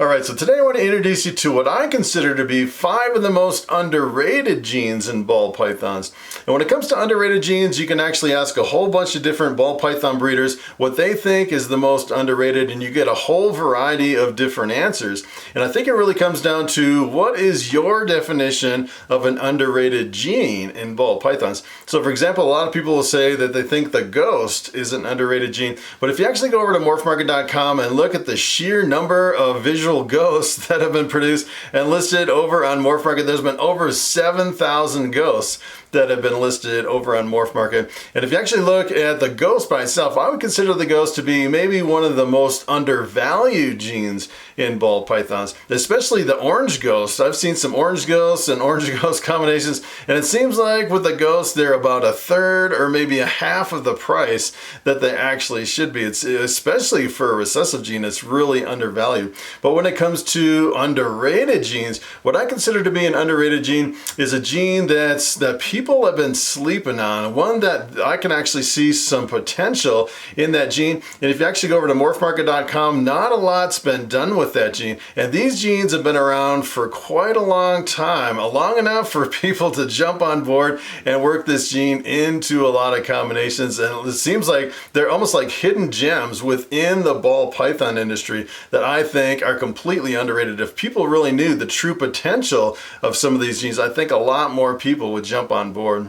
Alright, so today I want to introduce you to what I consider to be 5 of the most underrated genes in ball pythons. And when it comes to underrated genes, you can actually ask a whole bunch of different ball python breeders what they think is the most underrated, and you get a whole variety of different answers. And I think it really comes down to what is your definition of an underrated gene in ball pythons. So for example, a lot of people will say that they think the ghost is an underrated gene, but if you actually go over to morphmarket.com and look at the sheer number of visual ghosts that have been produced and listed over on Morph Market, there's been over 7,000 ghosts that have been listed over on Morph Market. And if you actually look at the ghost by itself, I would consider the ghost to be maybe one of the most undervalued genes in ball pythons, especially the orange ghost. I've seen some orange ghosts and orange ghost combinations, and it seems like with the ghosts, they're about a third or maybe a half of the price that they actually should be. It's especially for a recessive gene, it's really undervalued. But when it comes to underrated genes, what I consider to be an underrated gene is a gene that people have been sleeping on, one that I can actually see some potential in that gene. And if you actually go over to morphmarket.com, not a lot's been done with that gene. And these genes have been around for quite a long time, long enough for people to jump on board and work this gene into a lot of combinations. And it seems like they're almost like hidden gems within the ball python industry that I think are completely underrated. If people really knew the true potential of some of these genes, I think a lot more people would jump on board.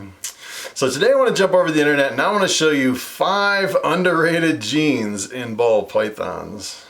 So today I want to jump over the internet and I want to show you 5 underrated genes in ball pythons.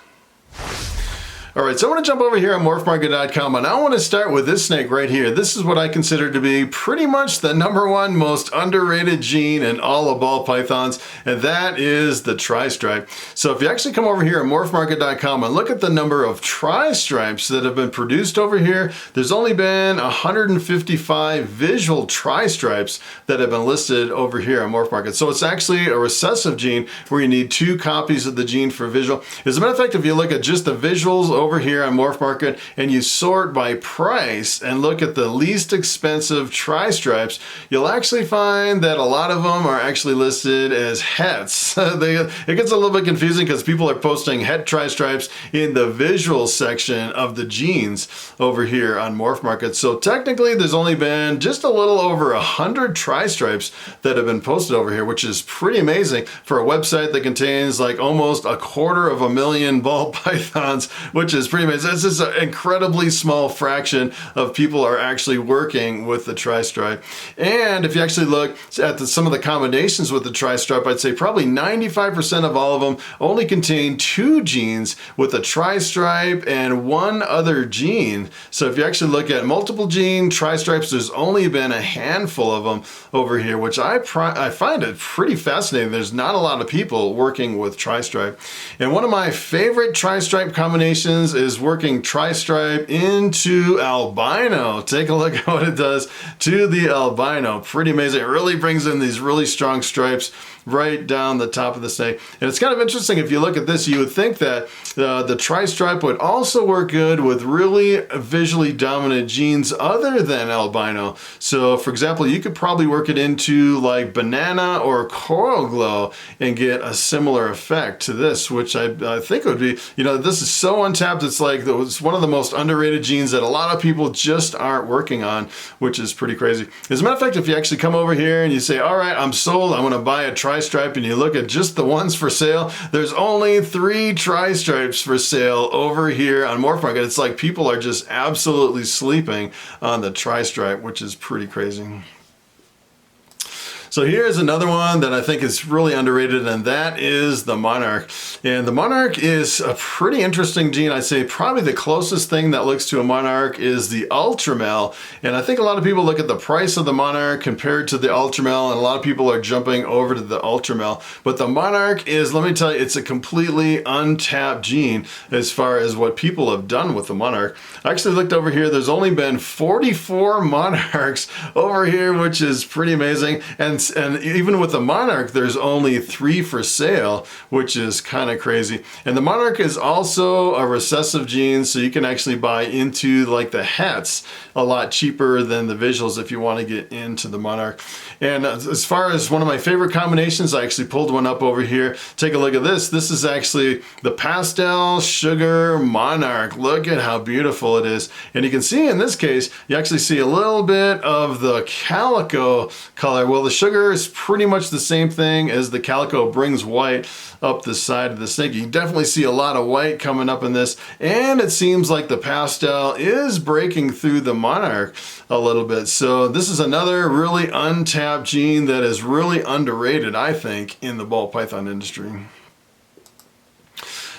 Alright, so I want to jump over here on morphmarket.com and I want to start with this snake right here. This is what I consider to be pretty much the #1 most underrated gene in all of ball pythons, and that is the tri-stripe. So if you actually come over here at morphmarket.com and look at the number of tri-stripes that have been produced over here, there's only been 155 visual tri-stripes that have been listed over here on morphmarket. So it's actually a recessive gene where you need 2 copies of the gene for visual. As a matter of fact, if you look at just the visuals over here on Morph Market and you sort by price and look at the least expensive tri-stripes, you'll actually find that a lot of them are actually listed as hets. It gets a little bit confusing because people are posting het tri-stripes in the visual section of the genes over here on Morph Market. So technically there's only been just a little over 100 tri-stripes that have been posted over here, which is pretty amazing for a website that contains like almost 250,000 ball pythons, which is pretty amazing. This is an incredibly small fraction of people are actually working with the tri-stripe. And if you actually look at some of the combinations with the tri-stripe, I'd say probably 95% of all of them only contain 2 genes with a tri-stripe and 1 other gene. So if you actually look at multiple gene tri-stripes, there's only been a handful of them over here, which I find it pretty fascinating. There's not a lot of people working with tri-stripe. And one of my favorite tri-stripe combinations is working tri-stripe into albino. Take a look at what it does to the albino. Pretty amazing. It really brings in these really strong stripes right down the top of the snake. And it's kind of interesting, if you look at this, you would think that the tri-stripe would also work good with really visually dominant genes other than albino. So for example, you could probably work it into like banana or coral glow and get a similar effect to this, which I think would be, you know, this is so untapped. It's like it's one of the most underrated genes that a lot of people just aren't working on, which is pretty crazy. As a matter of fact, if you actually come over here and you say, all right, I'm sold, I'm going to buy a tri-stripe, and you look at just the ones for sale, there's only 3 tri-stripes for sale over here on Morph Market. It's like people are just absolutely sleeping on the tri-stripe, which is pretty crazy. So here's another one that I think is really underrated, and that is the monarch. And the monarch is a pretty interesting gene. I'd say probably the closest thing that looks to a monarch is the ultramel. And I think a lot of people look at the price of the monarch compared to the ultramel, and a lot of people are jumping over to the ultramel. But the monarch is, let me tell you, it's a completely untapped gene as far as what people have done with the monarch. I actually looked over here, there's only been 44 monarchs over here, which is pretty amazing. And And even with the Monarch, there's only 3 for sale, which is kind of crazy. And the Monarch is also a recessive gene, so you can actually buy into like the hats a lot cheaper than the visuals if you want to get into the Monarch. And as far as one of my favorite combinations, I actually pulled one up over here. Take a look at this. This is actually the Pastel Sugar Monarch. Look at how beautiful it is. And you can see in this case, you actually see a little bit of the calico color. Well, the sugar is pretty much the same thing as the calico, brings white up the side of the snake. You can definitely see a lot of white coming up in this, and it seems like the pastel is breaking through the Monarch a little bit. So this is another really untapped gene that is really underrated, I think, in the ball python industry.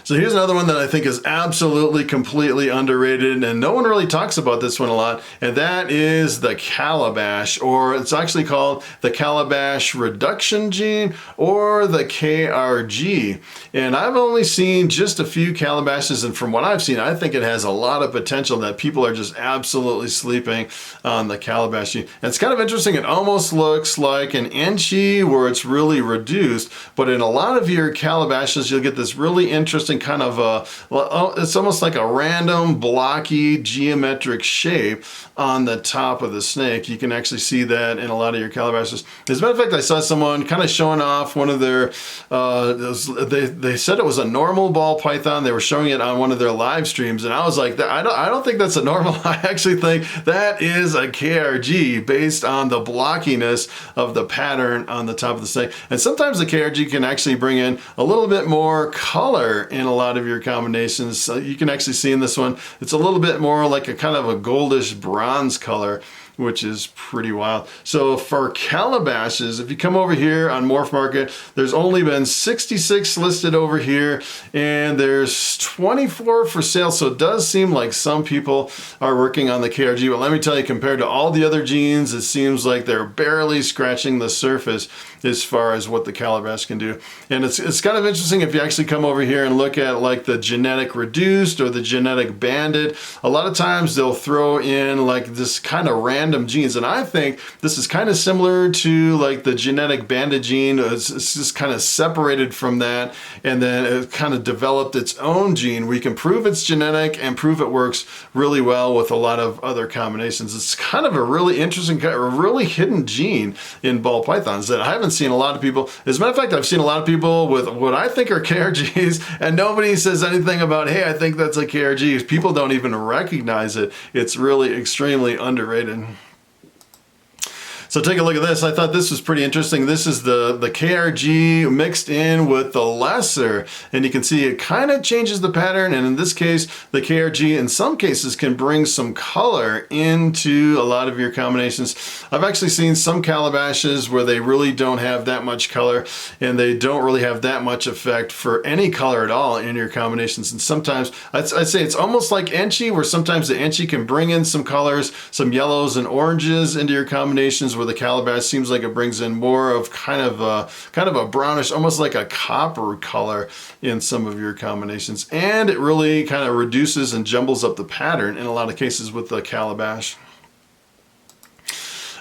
So here's another one that I think is absolutely completely underrated, and no one really talks about this one a lot, and that is the calabash, or it's actually called the calabash reduction gene, or the KRG. And I've only seen just a few calabashes, and from what I've seen, I think it has a lot of potential, that people are just absolutely sleeping on the calabash gene. And it's kind of interesting. It almost looks like an enchi where it's really reduced, but in a lot of your calabashes, you'll get this really interesting kind of it's almost like a random blocky geometric shape on the top of the snake. You can actually see that in a lot of your calabashes. As a matter of fact, I saw someone kind of showing off one of their, they said it was a normal ball python. They were showing it on one of their live streams, and I was like, I don't think that's a normal. I actually think that is a KRG based on the blockiness of the pattern on the top of the snake. And sometimes the KRG can actually bring in a little bit more color in a lot of your combinations. So you can actually see in this one, it's a little bit more like a kind of a goldish bronze color, which is pretty wild. So for calabashes, if you come over here on Morph Market, there's only been 66 listed over here, and there's 24 for sale. So it does seem like some people are working on the KRG, but let me tell you, compared to all the other genes, it seems like they're barely scratching the surface as far as what the calabash can do. And it's kind of interesting if you actually come over here and look at like the genetic reduced or the genetic banded. A lot of times they'll throw in like this kind of random genes, and I think this is kind of similar to like the genetic banded gene. It's just kind of separated from that, and then it kind of developed its own gene. We can prove it's genetic and prove it works really well with a lot of other combinations. It's kind of a really interesting, a really hidden gene in ball pythons that I haven't seen a lot of people. As a matter of fact, I've seen a lot of people with what I think are KRGs, and nobody says anything about, hey, I think that's a KRG. People don't even recognize it. It's really extremely underrated. So take a look at this. I thought this was pretty interesting. This is the KRG mixed in with the lesser, and you can see it kind of changes the pattern, and in this case, the KRG in some cases can bring some color into a lot of your combinations. I've actually seen some calabashes where they really don't have that much color, and they don't really have that much effect for any color at all in your combinations. And sometimes, I'd say it's almost like enchi, where sometimes the enchi can bring in some colors, some yellows and oranges into your combinations, where the calabash seems like it brings in more of kind of a brownish, almost like a copper color in some of your combinations. And it really kind of reduces and jumbles up the pattern in a lot of cases with the calabash.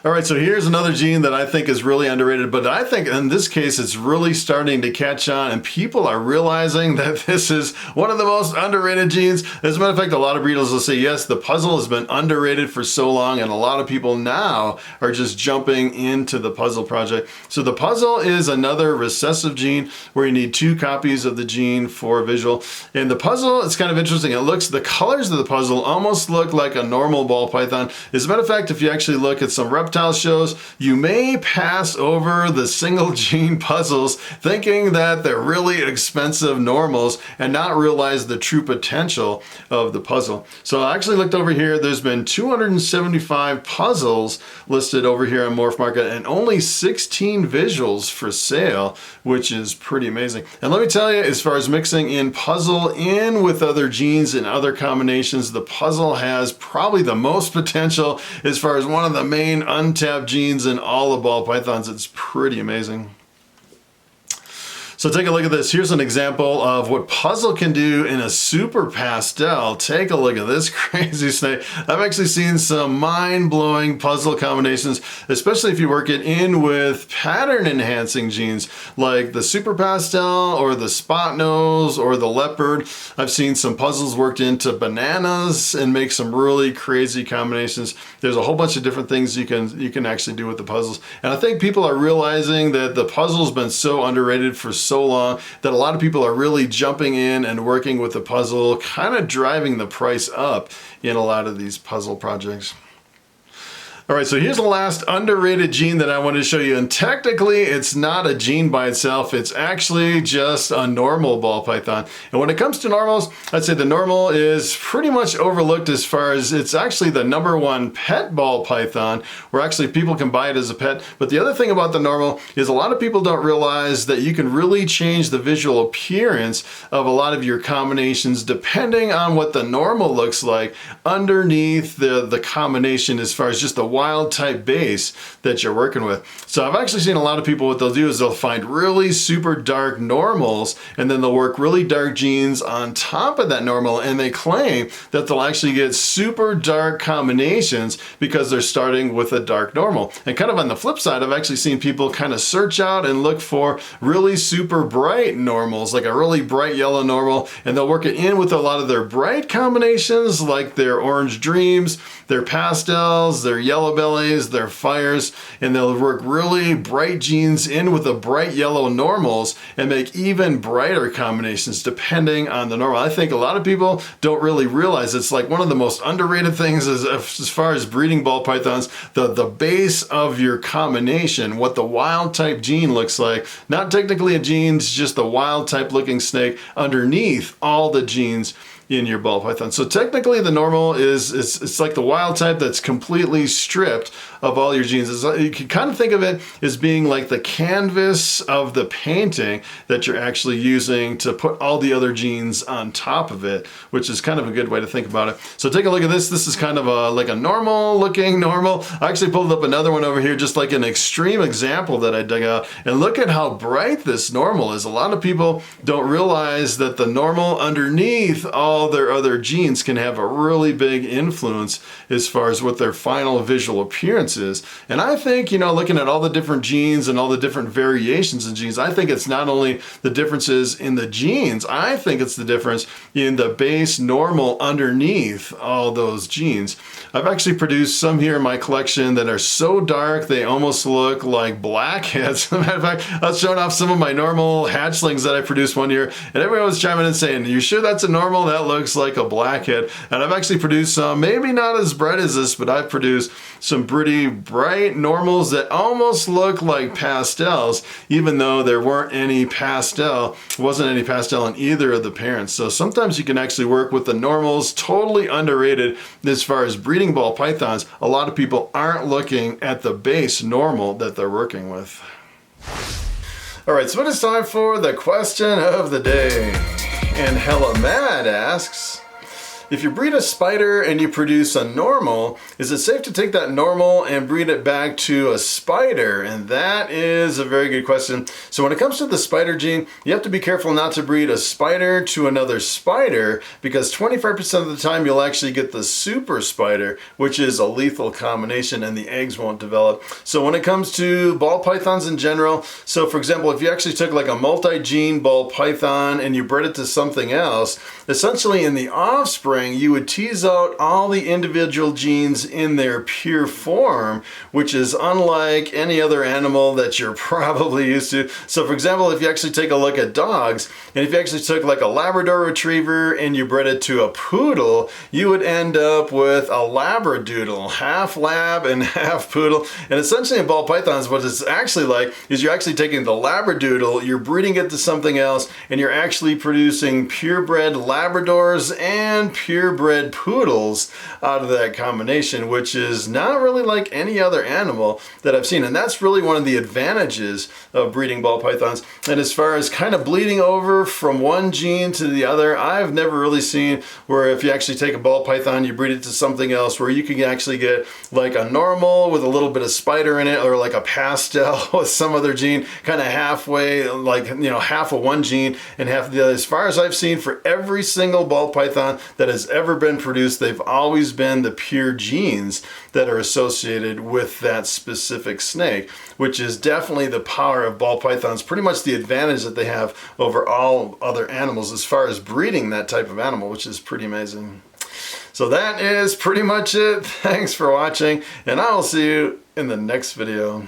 All right, so here's another gene that I think is really underrated, but I think in this case it's really starting to catch on, and people are realizing that this is one of the most underrated genes. As a matter of fact, a lot of breeders will say, yes, the puzzle has been underrated for so long, and a lot of people now are just jumping into the puzzle project. So the puzzle is another recessive gene where you need 2 copies of the gene for a visual. And the puzzle, it's kind of interesting. It looks, the colors of the puzzle almost look like a normal ball python. As a matter of fact, if you actually look at some reptile shows, you may pass over the single gene puzzles thinking that they're really expensive normals and not realize the true potential of the puzzle. So I actually looked over here. There's been 275 puzzles listed over here on Morph Market and only 16 visuals for sale, which is pretty amazing. And let me tell you, as far as mixing in puzzle in with other genes and other combinations, the puzzle has probably the most potential as far as one of the main untapped genes in all of ball pythons. It's pretty amazing. So take a look at this. Here's an example of what puzzle can do in a super pastel. Take a look at this crazy snake. I've actually seen some mind-blowing puzzle combinations, especially if you work it in with pattern enhancing genes like the super pastel or the spot nose or the leopard. I've seen some puzzles worked into bananas and make some really crazy combinations. There's a whole bunch of different things you can actually do with the puzzles. And I think people are realizing that the puzzle's been so underrated for so long that a lot of people are really jumping in and working with the puzzle, kind of driving the price up in a lot of these puzzle projects. All right, so here's the last underrated gene that I wanted to show you, and technically it's not a gene by itself, it's actually just a normal ball python. And when it comes to normals, I'd say the normal is pretty much overlooked as far as it's actually the #1 pet ball python, where actually people can buy it as a pet. But the other thing about the normal is a lot of people don't realize that you can really change the visual appearance of a lot of your combinations depending on what the normal looks like underneath the combination as far as just the wild type base that you're working with. So I've actually seen a lot of people, what they'll do is they'll find really super dark normals and then they'll work really dark genes on top of that normal, and they claim that they'll actually get super dark combinations because they're starting with a dark normal. And kind of on the flip side, I've actually seen people kind of search out and look for really super bright normals, like a really bright yellow normal, and they'll work it in with a lot of their bright combinations like their orange dreams, their pastels, their yellow bellies, their fires, and they'll work really bright genes in with the bright yellow normals and make even brighter combinations depending on the normal. I think a lot of people don't really realize it's like one of the most underrated things as far as breeding ball pythons, the base of your combination, what the wild type gene looks like. Not technically a gene, it's just the wild type looking snake underneath all the genes in your ball python. So technically the normal it's like the wild type that's completely stripped of all your genes. You can kind of think of it as being like the canvas of the painting that you're actually using to put all the other genes on top of it, which is kind of a good way to think about it. So take a look at this. This is kind of like a normal looking normal. I actually pulled up another one over here, just like an extreme example that I dug out. And look at how bright this normal is. A lot of people don't realize that the normal underneath all their other genes can have a really big influence as far as what their final visual appearance is. And I think, looking at all the different genes and all the different variations in genes, I think it's not only the differences in the genes, I think it's the difference in the base normal underneath all those genes. I've actually produced some here in my collection that are so dark they almost look like blackheads. As a matter of fact, I was showing off some of my normal hatchlings that I produced one year, and everyone was chiming in saying, "You sure that's a normal? That looks like a blackhead." And I've actually produced some, maybe not as bright as this, but I've produced some pretty bright normals that almost look like pastels, even though there wasn't any pastel in either of the parents. So sometimes you can actually work with the normals, totally underrated as far as breeding ball pythons. A lot of people aren't looking at the base normal that they're working with. All right, so it is time for the question of the day. And Hella Mad asks, if you breed a spider and you produce a normal, is it safe to take that normal and breed it back to a spider? And that is a very good question. So when it comes to the spider gene, you have to be careful not to breed a spider to another spider, because 25% of the time you'll actually get the super spider, which is a lethal combination, and the eggs won't develop. So when it comes to ball pythons in general, so for example, if you actually took like a multi-gene ball python and you bred it to something else, essentially in the offspring, you would tease out all the individual genes in their pure form, which is unlike any other animal that you're probably used to. So for example, if you actually take a look at dogs, and if you actually took like a Labrador Retriever and you bred it to a poodle, you would end up with a Labradoodle, half lab and half poodle. And essentially in ball pythons, what it's actually like is you're actually taking the Labradoodle, you're breeding it to something else, and you're actually producing purebred Labradors and purebred poodles out of that combination, which is not really like any other animal that I've seen. And that's really one of the advantages of breeding ball pythons. And as far as kind of bleeding over from one gene to the other, I've never really seen where if you actually take a ball python, you breed it to something else, where you can actually get like a normal with a little bit of spider in it, or like a pastel with some other gene, kind of halfway, like, you know, half of one gene and half of the other. As far as I've seen, for every single ball python that has ever been produced, they've always been the pure genes that are associated with that specific snake, which is definitely the power of ball pythons, pretty much the advantage that they have over all other animals as far as breeding that type of animal, which is pretty amazing. So that is pretty much it. Thanks for watching, and I will see you in the next video.